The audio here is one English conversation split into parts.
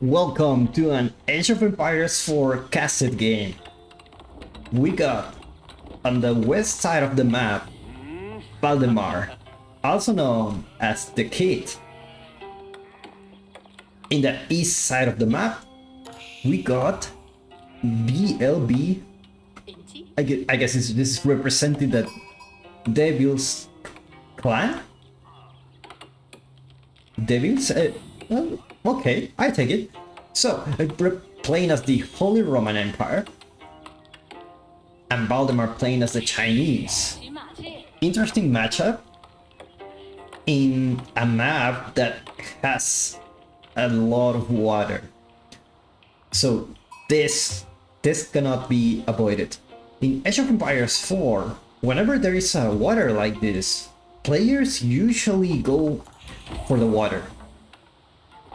Welcome to an Age of Empires 4 casted game. We got, on the west side of the map, Valdemar, also known as the Kid. In the east side of the map, we got BLB. I guess this is representing the Devil's clan? Devils? Well, okay, I take it. So, we're playing as the Holy Roman Empire, and Valdemar playing as the Chinese. Interesting matchup in a map that has a lot of water. So this cannot be avoided. In Age of Empires 4, whenever there is a water like this, players usually go for the water,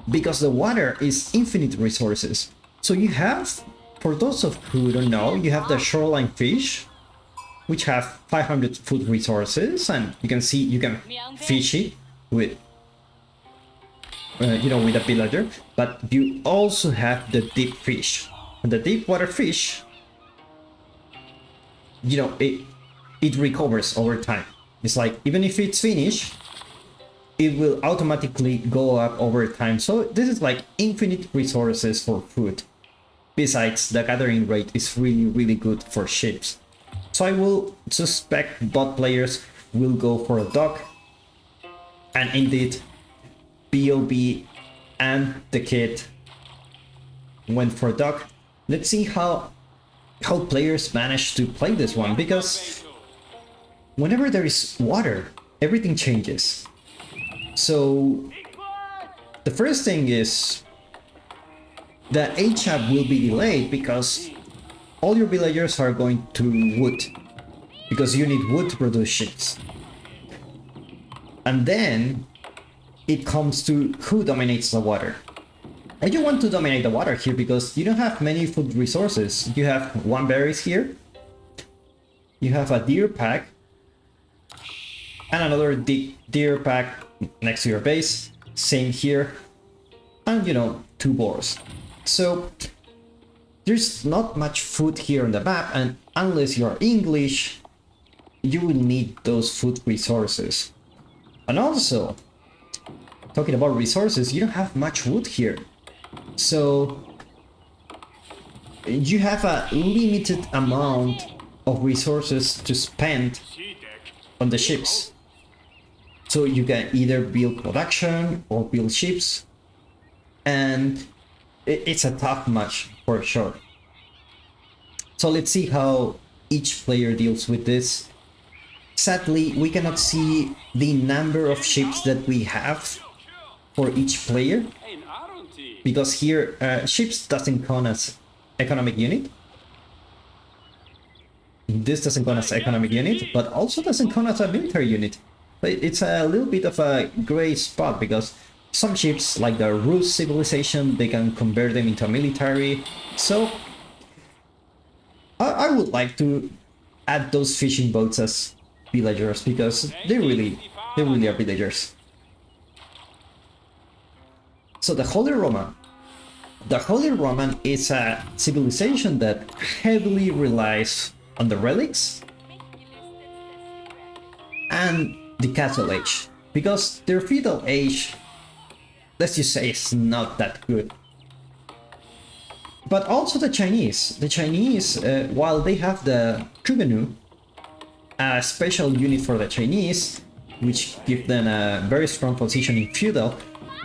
because the water is infinite resources. So you have, for those of who don't know, you have the shoreline fish, which have 500 food resources, and you can see you can fish it with with a villager. But you also have the deep fish, and the deep water fish, it recovers over time. It's like, even if it's finished, it will automatically go up over time. So this is like infinite resources for food. Besides, the gathering rate is really good for ships. So I will suspect bot players will go for a dock, and indeed BOB and the Kid went for a dock. Let's see how players manage to play this one, because whenever there is water, everything changes. So the first thing is the HAP will be delayed, because all your villagers are going to wood, because you need wood to produce ships. And then it comes to who dominates the water. And you want to dominate the water here because you don't have many food resources. You have one berries here, you have a deer pack, and another deer pack next to your base, same here, and 2 boars. So there's not much food here on the map, and unless you're English, you will need those food resources. And also, talking about resources, you don't have much wood here, so you have a limited amount of resources to spend on the ships. So you can either build production or build ships, and it's a tough match for sure. So let's see how each player deals with this. Sadly, we cannot see the number of ships that we have for each player, because here ships doesn't count as economic unit. This doesn't count as economic unit, but also doesn't count as a military unit. It's a little bit of a gray spot, because some ships, like the Rus civilization, they can convert them into a military. So I would like to add those fishing boats as villagers, because they really are villagers. So the Holy Roman is a civilization that heavily relies on the relics and the Castle Age, because their feudal age, let's just say, is not that good. But also the Chinese, while they have the Kubenu, a special unit for the Chinese, which give them a very strong position in feudal,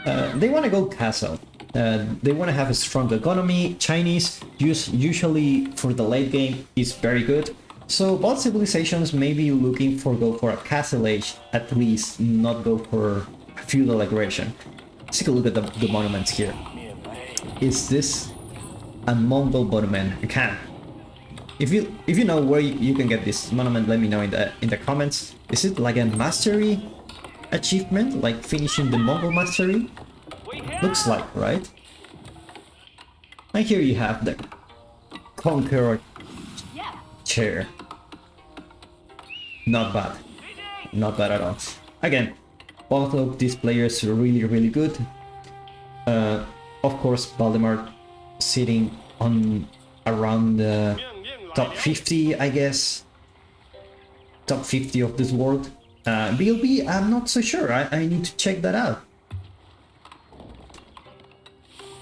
they want to go castle. They want to have a strong economy. Chinese usually for the late game is very good. So both civilizations may be looking go for a castle age, at least, not go for feudal aggression. Let's take a look at the monuments here. Is this a Mongol monument? You can. If you know where you can get this monument, let me know in the comments. Is it like a mastery achievement, like finishing the Mongol mastery? Looks like, right? And here you have the Conqueror chair. Not bad at all. Again, both of these players are really good. Of course, Valdemar sitting on around the top 50, I guess. Top 50 of this world. BLB, I'm not so sure. I need to check that out.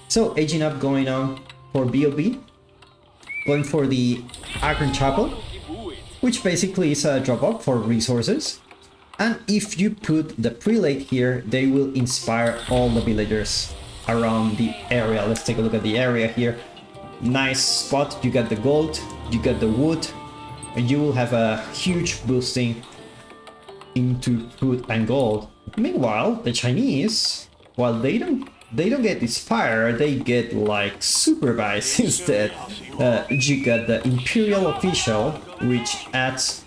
So, aging up going on for BLB. Going for the Iron Chapel, which basically is a drop-off for resources. And if you put the prelate here, they will inspire all the villagers around the area. Let's take a look at the area here. Nice spot. You got the gold, you got the wood, and you will have a huge boosting into food and gold. Meanwhile, the Chinese, while they don't get inspired, they get like supervised instead. You got the Imperial official, which adds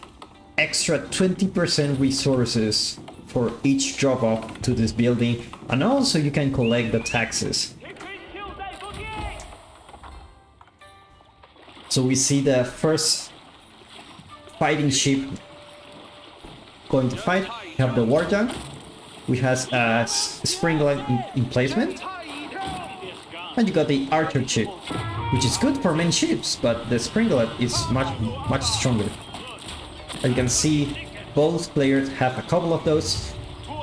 extra 20% resources for each drop off to this building, and also you can collect the taxes. So we see the first fighting ship going to fight. We have the war junk, which has a springlet in placement, and you got the archer ship, which is good for many ships, but the springlet is much stronger. As you can see, both players have a couple of those.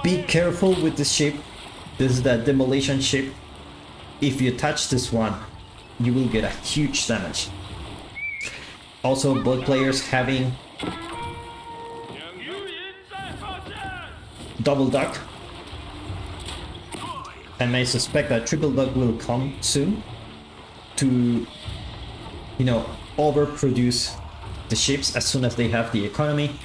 Be careful with this ship. This is the demolition ship. If you touch this one, you will get a huge damage. Also, both players having double duck. I may suspect that triple duck will come soon to, you know, overproduce the ships as soon as they have the economy.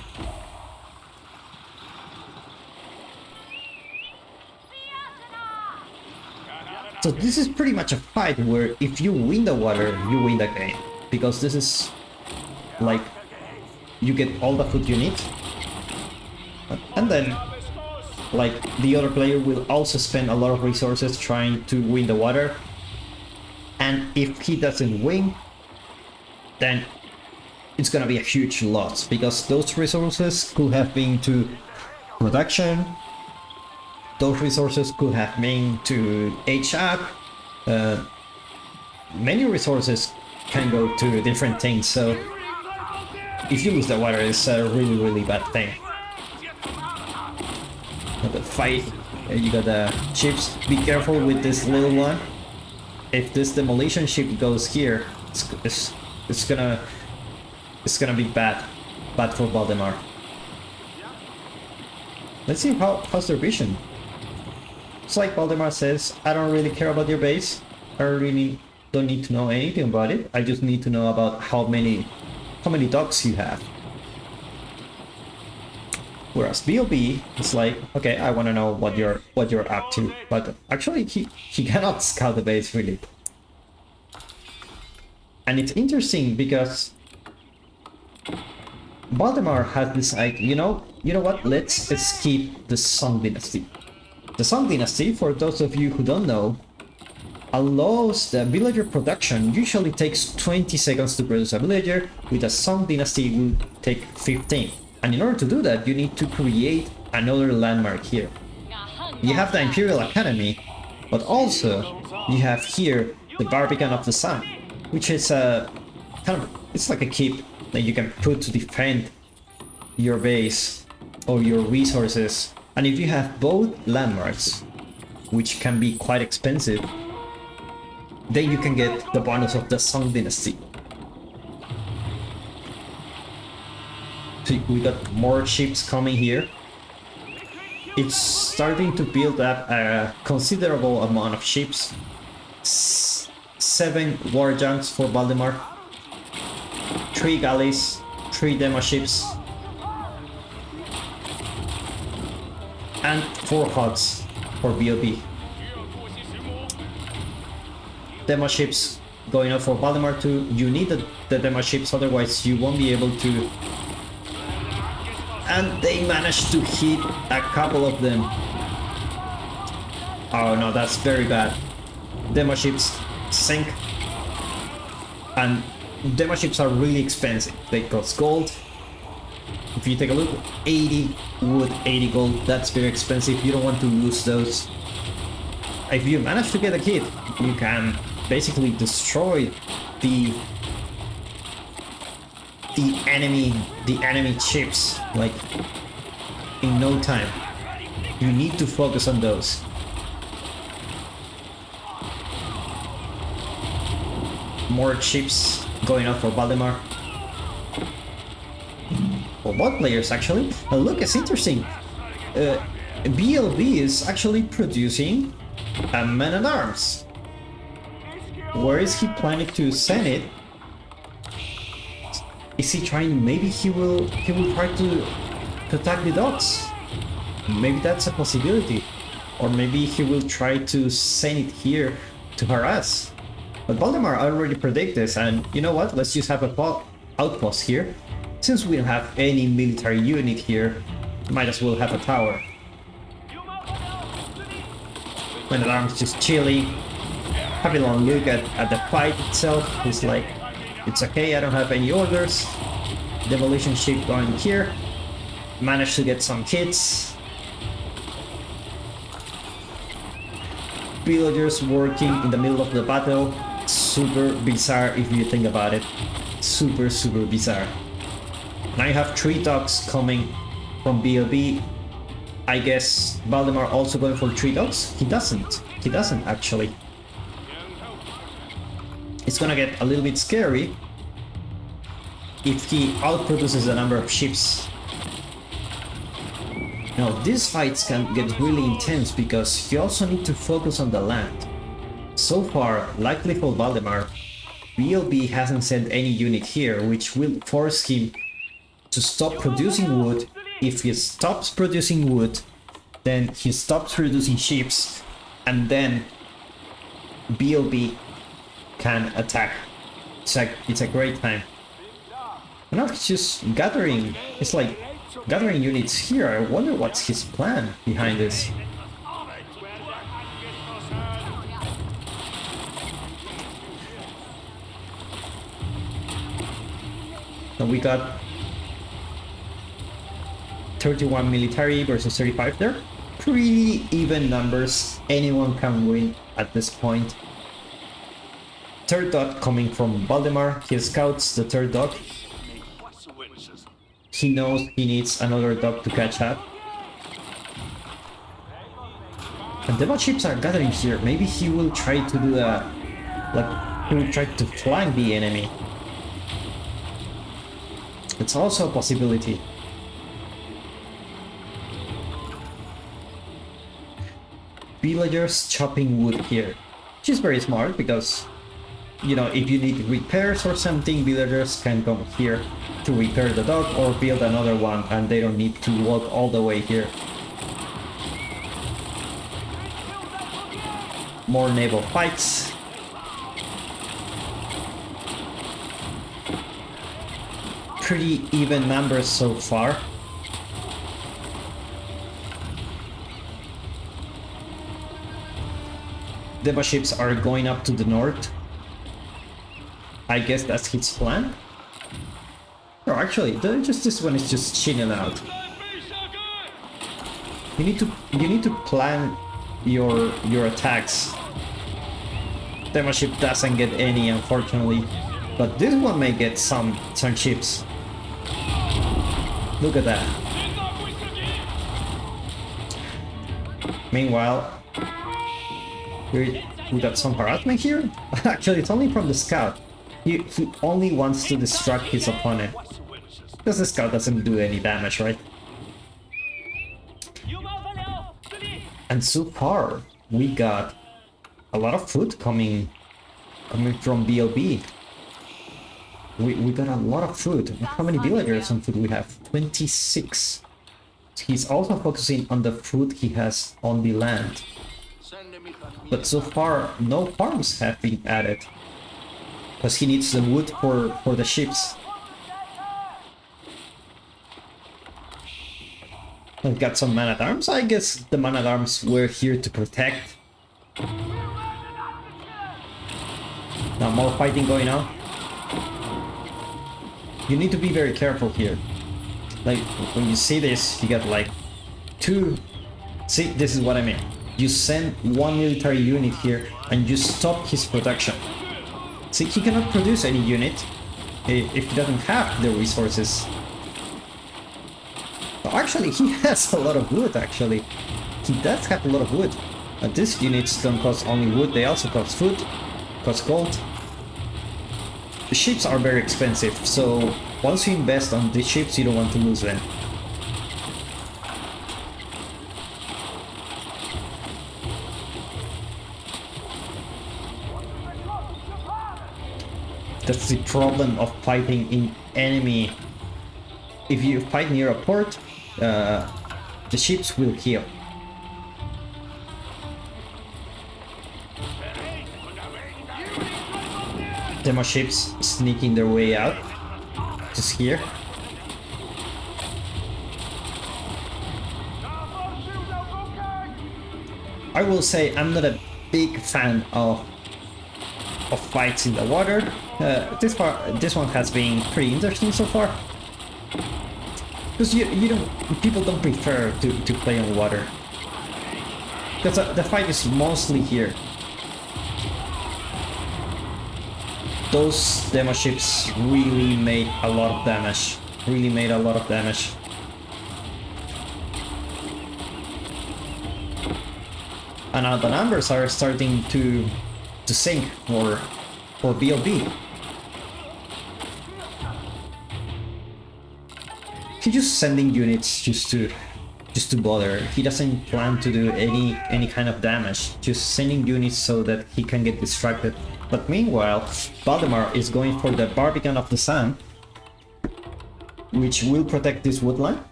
So this is pretty much a fight where if you win the water, you win the game, because this is like you get all the food you need, and then like the other player will also spend a lot of resources trying to win the water, and if he doesn't win, then it's gonna be a huge loss, because those resources could have been to production, those resources could have been to age up, many resources can go to different things, so if you lose the water, it's a really bad thing. The fight, you got the ships. Be careful with this little one. If this demolition ship goes here, it's gonna be bad for Valdemar. Let's see how's their vision. It's like Valdemar says, I don't really care about your base. I really don't need to know anything about it. I just need to know about how many docks you have. Whereas BOB is like, okay, I want to know what you're up to, but actually he cannot scout the base really. And it's interesting because Valdemar has decided, you know what? Let's skip the Song Dynasty. The Song Dynasty, for those of you who don't know, allows the villager production. Usually takes 20 seconds to produce a villager. With a Song Dynasty, it will take 15. And in order to do that, you need to create another landmark here. You have the Imperial Academy, but also you have here the Barbican of the Sun, which is a kind of, it's like a keep that you can put to defend your base or your resources. And if you have both landmarks, which can be quite expensive, then you can get the bonus of the Song Dynasty. So we got more ships coming here. It's starting to build up a considerable amount of ships. 7 war junks for Valdemar, 3 galleys, 3 demo ships, and 4 huts for BOB. Demo ships going up for Valdemar too. You need the demo ships, otherwise you won't be able to. And they managed to hit a couple of them. Oh no, that's very bad. Demo ships sink. And demo ships are really expensive. They cost gold. If you take a look, 80 wood, 80 gold, that's very expensive. You don't want to lose those. if you manage to get a kid, you can basically destroy the enemy ships like in no time. You need to focus on those. More ships going out for Valdemar. For both players actually. Look, it's interesting. BLB is actually producing a man-at-arms. Where is he planning to send it? Is he trying? Maybe he will try to attack the docks. Maybe that's a possibility. Or maybe he will try to send it here to harass. But Valdemar already predicted this, and you know what? Let's just have a outpost here. Since we don't have any military unit here, might as well have a tower. Man-at-arms just chilling, having a look at the fight itself. He's like, it's okay, I don't have any orders. Demolition ship going here. Managed to get some hits. Villagers working in the middle of the battle. Super bizarre if you think about it. Super bizarre. Now you have 3 docks coming from BLB. I guess Valdemar also going for 3 docks? He doesn't actually. It's gonna get a little bit scary if he outproduces the number of ships. Now these fights can get really intense because you also need to focus on the land. So far, luckily for Valdemar, BLB hasn't sent any unit here, which will force him to stop producing wood. If he stops producing wood, then he stops producing ships, and then BLB can attack. It's a great time. And now he's just gathering. It's like gathering units here. I wonder what's his plan behind this. So we got 31 military versus 35 there. Pretty even numbers. Anyone can win at this point. Third dot coming from Valdemar. He scouts the third dot. He knows he needs another dot to catch up. And the ships are gathering here. Maybe he will try to do a... like, he will try to flank the enemy. It's also a possibility. Villagers chopping wood here, which is very smart because, you know, if you need repairs or something, villagers can come here to repair the dock or build another one, and they don't need to walk all the way here. More naval fights. Pretty even numbers so far. Deva ships are going up to the north. I guess that's his plan. No, actually, this one is just chilling out. You need to plan your attacks. Deva ship doesn't get any, unfortunately, but this one may get some ships. Look at that. Meanwhile, we got some harassment here. Actually, it's only from the scout. He only wants to distract his opponent, because the scout doesn't do any damage, right? And so far, we got a lot of food coming from BLB. We got a lot of food. How many villagers on food we have? 26. He's also focusing on the food he has on the land. But so far, no farms have been added, because he needs the wood for the ships. We've got some man-at-arms. I guess the man-at-arms were here to protect. Now more fighting going on. You need to be very careful here. Like, when you see this, you got like 2... See, this is what I mean. you send one military unit here and you stop his production. See, he cannot produce any unit if he doesn't have the resources. Actually, he has a lot of wood, actually. He does have a lot of wood. And these units don't cost only wood, they also cost food, cost gold. The ships are very expensive, so once you invest on these ships, you don't want to lose them. That's the problem of fighting in enemy. If you fight near a port, the ships will heal. Demo ships sneaking their way out. Just here. I will say I'm not a big fan of fights in the water. This one has been pretty interesting so far. Because people don't prefer to play on water. Because the fight is mostly here. Those demo ships really made a lot of damage. Really made a lot of damage. And now the numbers are starting to sink for BLB. He's just sending units just to bother. He doesn't plan to do any kind of damage. Just sending units so that he can get distracted. But meanwhile, Valdemar is going for the Barbican of the Sun, which will protect this woodland.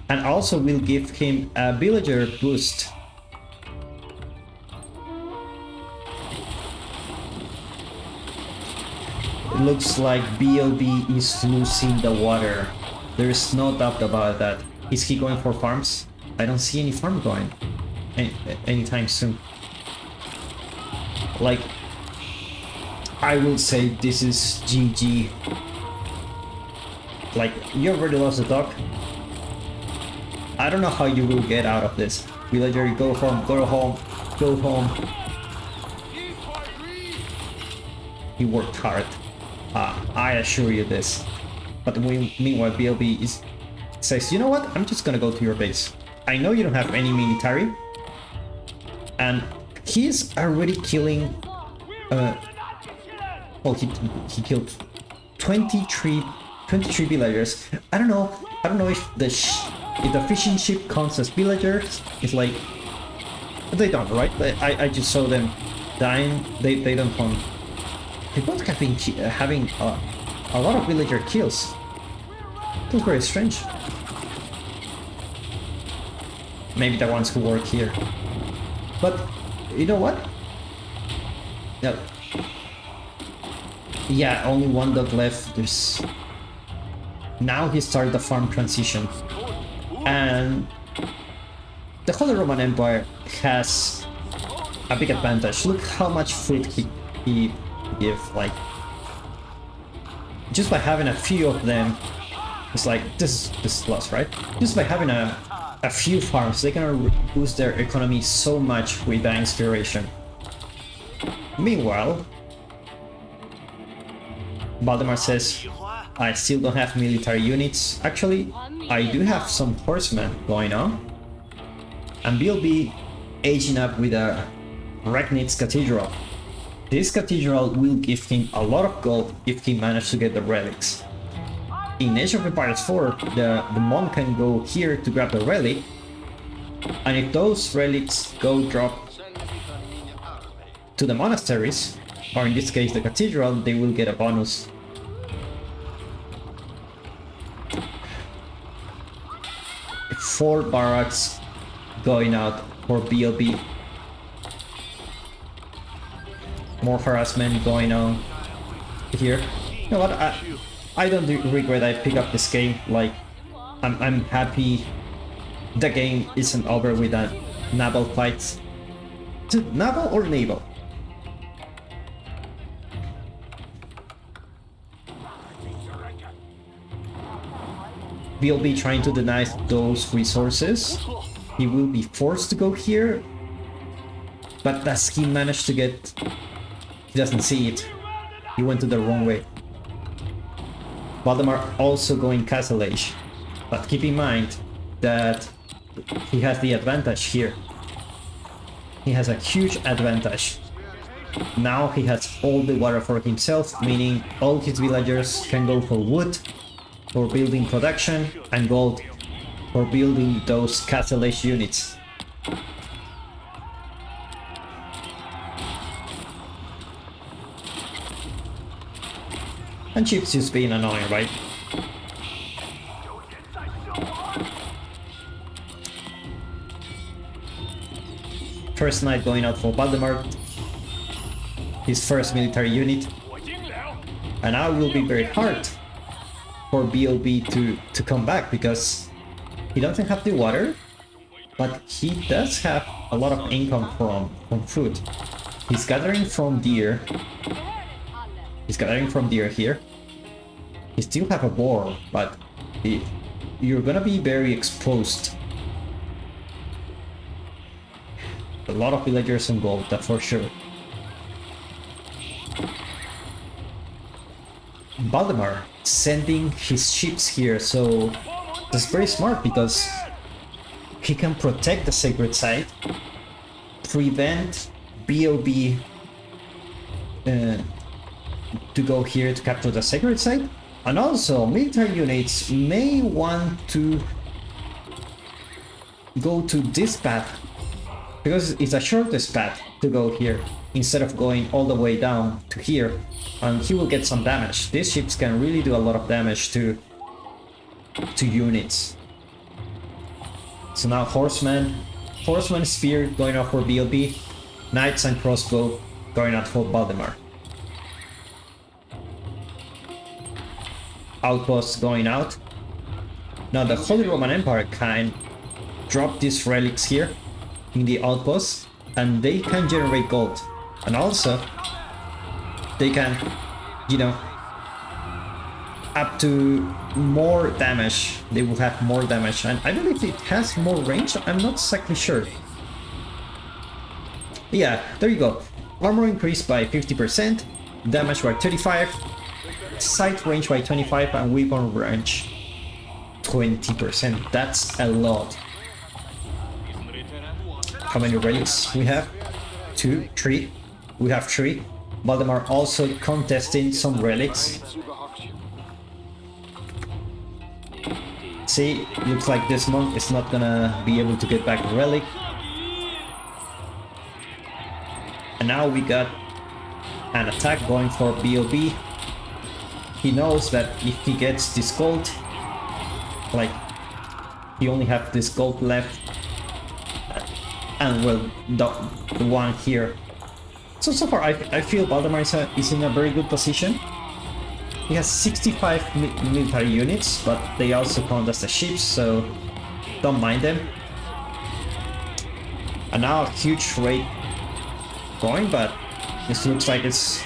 And also will give him a villager boost. It looks like BLB is losing the water. There is no doubt about that. Is he going for farms? I don't see any farm going anytime soon. Like, I will say this is GG. Like, you already lost the dog. I don't know how you will get out of this. Villager, go home, go home, go home. He worked hard. I assure you this. But meanwhile, BLB says, you know what? I'm just gonna go to your base. I know you don't have any military. And he's already killing... well, he killed 23 villagers. I don't know if the fishing ship counts as villagers. It's like... They don't, right? I just saw them dying. They don't count. They both have been having a lot of villager kills. That's very strange. Maybe the ones who work here. But, you know what? No. Yeah, only one dog left. There's... Now he started the farm transition. And... the Holy Roman Empire has a big advantage. Look how much food he give, like... Just by having a few of them, it's like, this is lost, right? Just by having a few farms, they can boost their economy so much with the inspiration. Meanwhile, Valdemar says, I still don't have military units. Actually, I do have some horsemen going on. And BLB aging up with a Regnitz Cathedral. This cathedral will give him a lot of gold if he manages to get the relics. In Age of Empires 4, the monk can go here to grab the relic, and if those relics go drop to the monasteries, or in this case the cathedral, they will get a bonus. Four barracks going out for BLB. More harassment going on here. You know what? I don't regret I picked up this game. Like, I'm happy the game isn't over with a naval fight. Is it naval or naval? BLB trying to deny those resources. he will be forced to go here. But as he managed to get... He doesn't see it. He went to the wrong way. Valdemar also going Castle Age. But keep in mind that he has the advantage here. He has a huge advantage. Now he has all the water for himself, meaning all his villagers can go for wood, for building production, and gold for building those Castle Age units. And Chip's just being annoying, right? First knight going out for Valdemar, his first military unit. And now it will be very hard for BLB to come back, because he doesn't have the water, but he does have a lot of income from food. He's gathering from deer. He's gathering from deer here. He still have a boar, but you're gonna be very exposed. A lot of villagers and gold, that for sure. Valdemar sending his ships here, so that's very smart, because he can protect the sacred site, prevent BOB to go here to capture the sacred site, and also military units may want to go to this path, because it's the shortest path to go here, instead of going all the way down to here, and he will get some damage. These ships can really do a lot of damage to units. So now horseman spear going out for BLB, knights and crossbow going out for Valdemar. Outposts going out. Now the Holy Roman Empire can drop these relics here in the outposts, and they can generate gold, and also they can, you know, up to more damage. They will have more damage, and I believe it has more range. I'm not exactly sure. Yeah, there you go. Armor increased by 50%, damage by 35, sight range by 25, and weapon range 20%. That's a lot. How many relics we have? 2, 3. We have 3. Valdemar also contesting some relics. See, looks like this monk is not gonna be able to get back the relic. And now we got an attack going for BOB. He knows that if he gets this gold, like, he only have this gold left, and well, the one here. So far I feel Valdemar is in a very good position. He has 65 military units, but they also count as the ships, so don't mind them. And now a huge raid going, but this looks like it's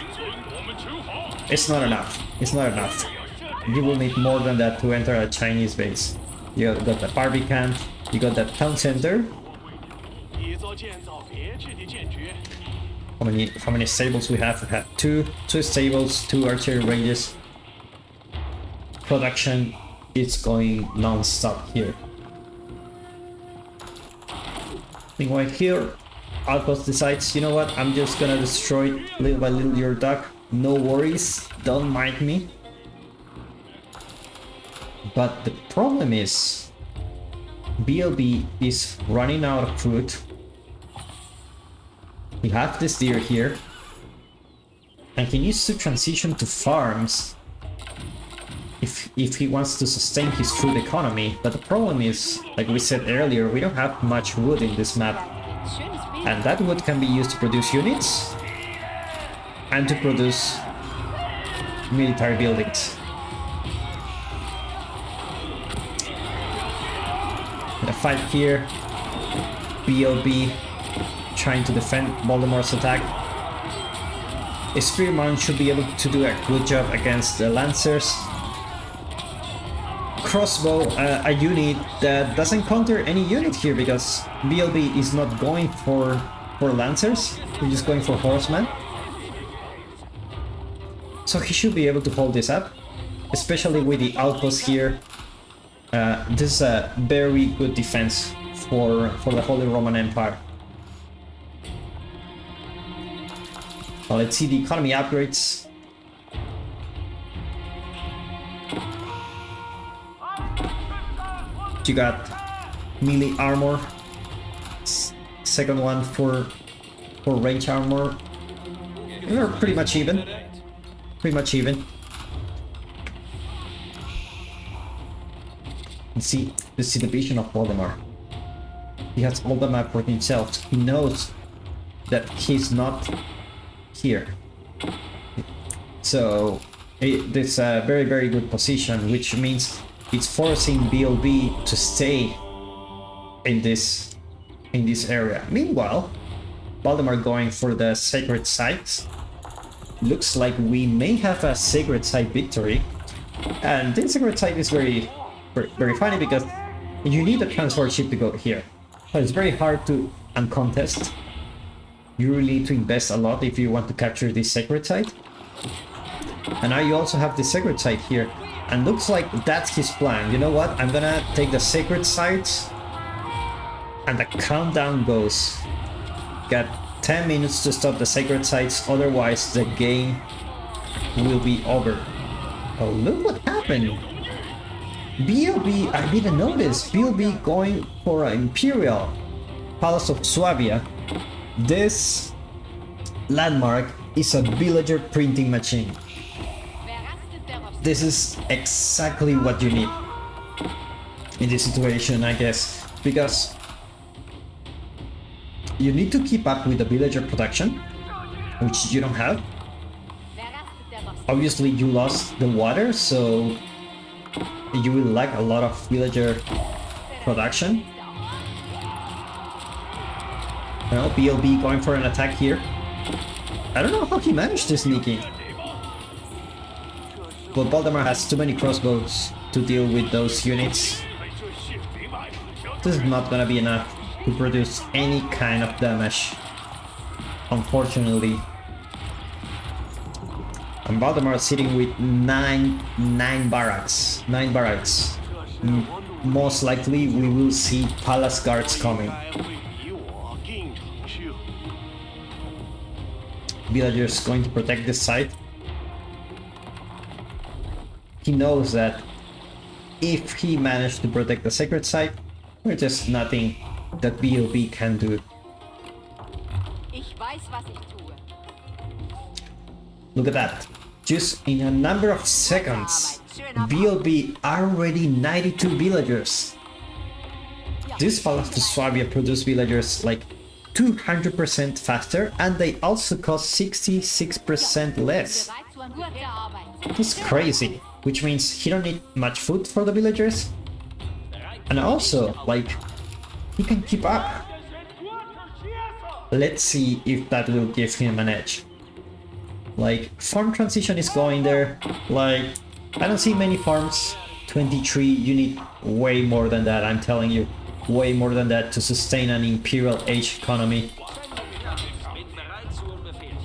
not enough. It's not enough. You will need more than that to enter a Chinese base. You got the Barbican, you got that town center. How many stables we have? We have two stables, 2 archery ranges. Production is going non-stop here. Meanwhile here, Outpost decides, you know what, I'm just gonna destroy little by little your duck. No worries, don't mind me. But the problem is, BLB is running out of food. We have this deer here, and he needs to transition to farms if he wants to sustain his food economy. But the problem is, like we said earlier, we don't have much wood in this map, and that wood can be used to produce units and to produce military buildings. In a fight here, BLB trying to defend Valdemar's attack. A Spearman should be able to do a good job against the Lancers. crossbow a unit that doesn't counter any unit here because BLB is not going for lancers, he's just going for horsemen. So he should be able to hold this up, especially with the outpost here. This is a very good defense for the Holy Roman Empire. Well, let's see the economy upgrades. You got melee armor, second one for range armor. We're pretty much even. Pretty much even. Let's see the vision of Valdemar. He has all the map for himself. He knows that he's not here. So this is a very, very good position, which means it's forcing BLB to stay in this area. Meanwhile, Valdemar going for the sacred sites. Looks like we may have a sacred site victory, and this sacred site is very funny because you need a transport ship to go here. So it's very hard to uncontest. You really need to invest a lot if you want to capture this sacred site. And now you also have the sacred site here. And looks like that's his plan. You know what? I'm gonna take the sacred sites. And the countdown goes. Got 10 minutes to stop the sacred sites, otherwise the game will be over. Oh, look what happened. BLB, I didn't notice. BLB going for an Imperial Palace of Suabia. This landmark is a villager printing machine. This is exactly what you need in this situation, I guess, because you need to keep up with the villager production, which you don't have. Obviously, you lost the water, so you will lack a lot of villager production. Well, BLB going for an attack here. I don't know how he managed to sneak in. But Valdemar has too many crossbows to deal with those units. This is not gonna be enough to produce any kind of damage, unfortunately. And Valdemar is sitting with nine barracks. Most likely we will see palace guards coming. Villagers going to protect this site. He knows that if he managed to protect the sacred site, there's just nothing that BLB can do. Look at that. Just in a number of seconds, BLB already 92 villagers. This Palace of Suabia produced villagers like 200% faster, and they also cost 66% less. It's crazy, which means he don't need much food for the villagers. And also, like, he can keep up. Let's see if that will give him an edge. Like, farm transition is going there. Like, I don't see many farms. 23, you need way more than that, I'm telling you. Way more than that to sustain an Imperial Age economy.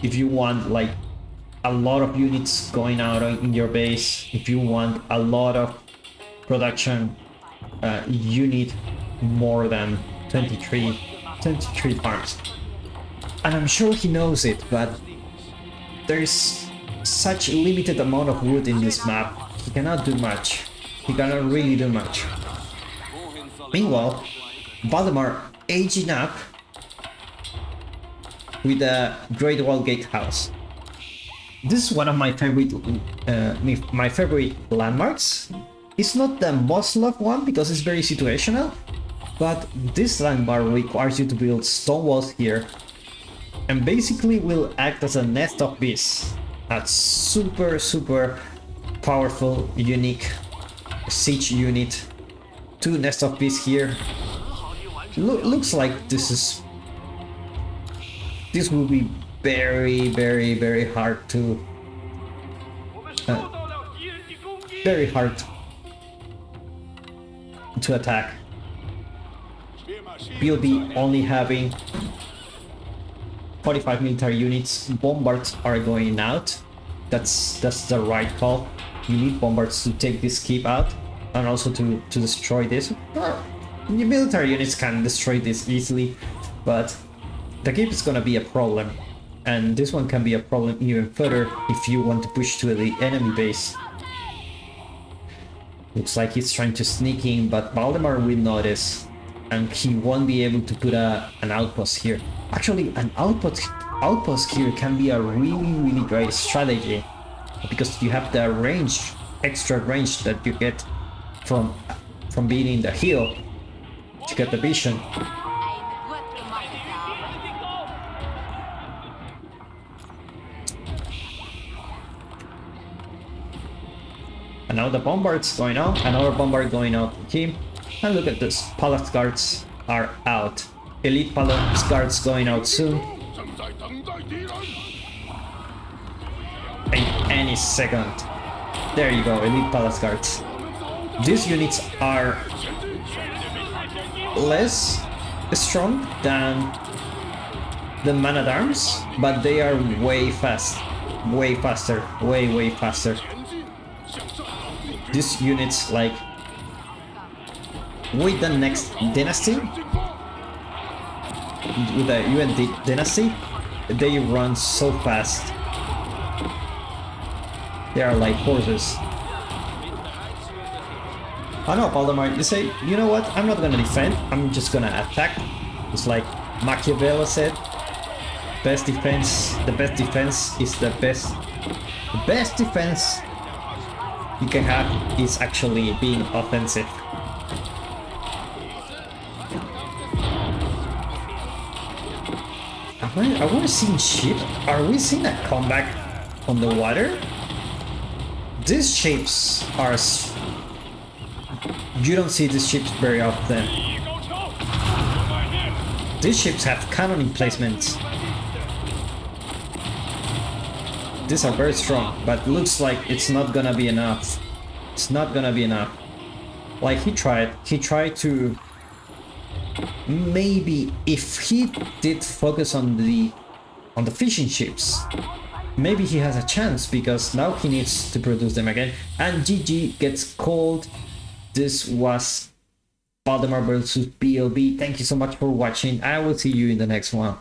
If you want, like, a lot of units going out in your base, if you want a lot of production, you need more than 23 farms. And I'm sure he knows it, but there's such a limited amount of wood in this map. He cannot do much. He cannot really do much. Meanwhile, Valdemar aging up with the Great Wall Gatehouse. This is one of my favorite landmarks. It's not the most loved one because it's very situational, but this landmark requires you to build stone walls here, and basically will act as a nest of bees. A super powerful, unique siege unit. 2 nest of bees here. Looks like this will be very hard to to attack. BLB only having 45 military units. Bombards are going out. That's the right call. You need bombards to take this keep out and also to destroy this. The military units can destroy this easily, but the keep is gonna be a problem, and this one can be a problem even further if you want to push to the enemy base. Looks like he's trying to sneak in, but Valdemar will notice, and he won't be able to put an outpost here. Actually, an outpost here can be a really great strategy, because you have the range, extra range that you get from being in the hill to get the vision. And now the bombard's going on, another bombard going out to him. And look at this, palace guards are out. Elite palace guards going out soon. In any second. There you go, elite palace guards. These units are less strong than the man-at-arms, but they are way faster. Way faster. These units, like, with the next dynasty, with the UN dynasty, they run so fast. They are like horses. I know, Valdemar, you say, you know what, I'm not gonna defend, I'm just gonna attack. It's like Machiavelli said, the best defense is the best. The best defense you can have is actually being offensive. Are we seeing ship? Are we seeing a comeback on the water? These ships are... You don't see these ships very often. These ships have cannon emplacements. These are very strong, but looks like it's not gonna be enough. It's not gonna be enough. Like he tried to... Maybe if he did focus on the fishing ships, maybe he has a chance, because now he needs to produce them again. And GG gets called. This was Valdemar versus BLB. Thank you so much for watching. I will see you in the next one.